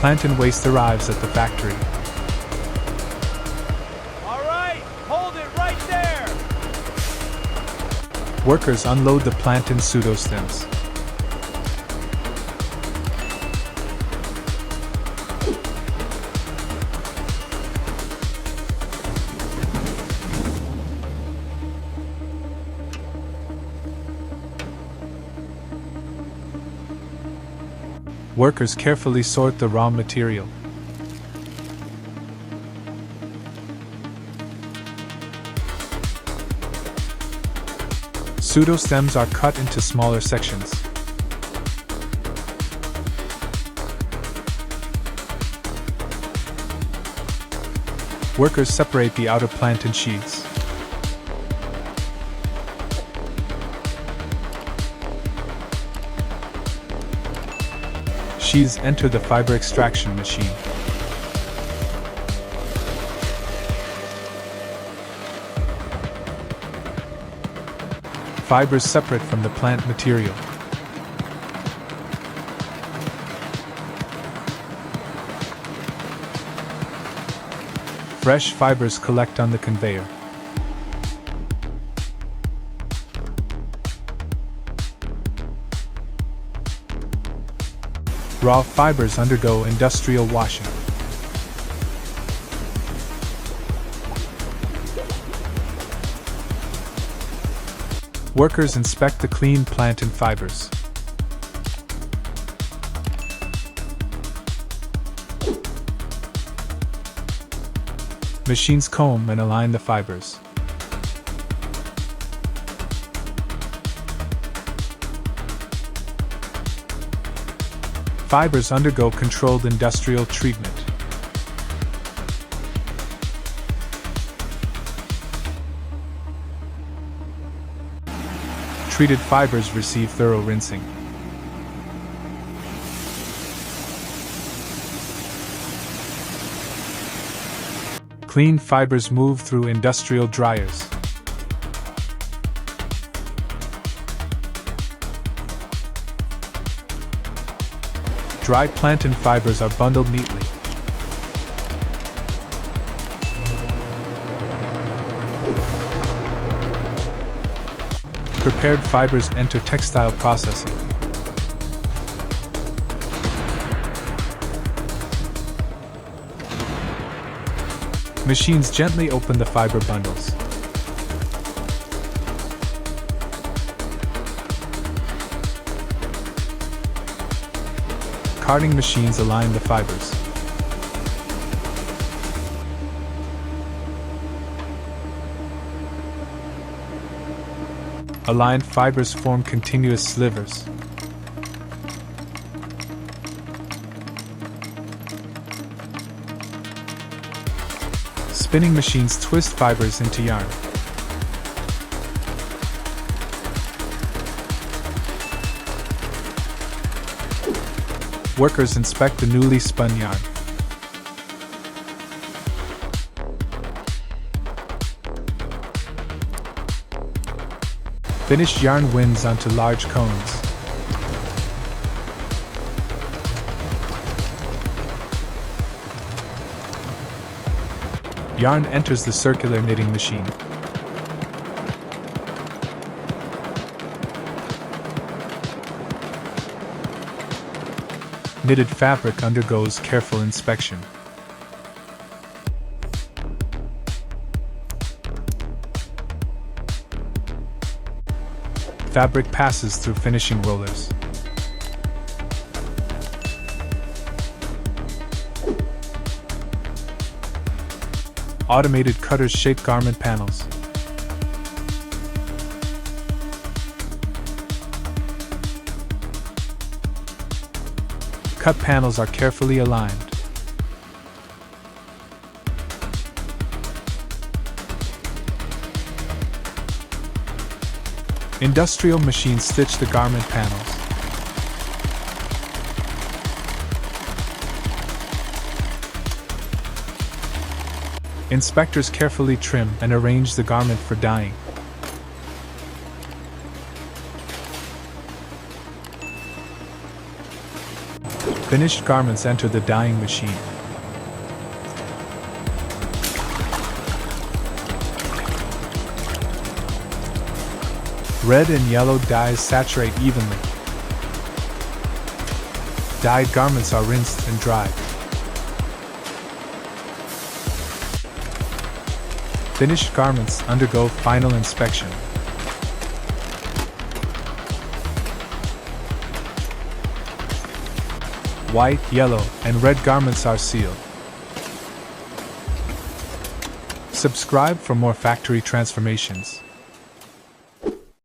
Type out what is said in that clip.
Plantain waste arrives at the factory. All right, hold it right there. Workers unload the plantain pseudostems. Workers carefully sort the raw material. Pseudostems are cut into smaller sections. Workers separate the outer plantain sheaths. Sheaths enter the fiber extraction machine. Fibers separate from the plant material. Fresh fibers collect on the conveyor. Raw fibers undergo industrial washing. Workers inspect the clean plantain fibers. Machines comb and align the fibers. Fibers undergo controlled industrial treatment. Treated fibers receive thorough rinsing. Clean fibers move through industrial dryers. Dry plantain fibers are bundled neatly. Prepared fibers enter textile processing. Machines gently open the fiber bundles. Carding machines align the fibers. Aligned fibers form continuous slivers. Spinning machines twist fibers into yarn. Workers inspect the newly spun yarn. Finished yarn winds onto large cones. Yarn enters the circular knitting machine. Knitted fabric undergoes careful inspection. Fabric passes through finishing rollers. Automated cutters shape garment panels. Cut panels are carefully aligned. Industrial machines stitch the garment panels. Inspectors carefully trim and arrange the garment for dyeing. Finished garments enter the dyeing machine. Red and yellow dyes saturate evenly. Dyed garments are rinsed and dried. Finished garments undergo final inspection. White, yellow, and red garments are sealed. Subscribe for more factory transformations.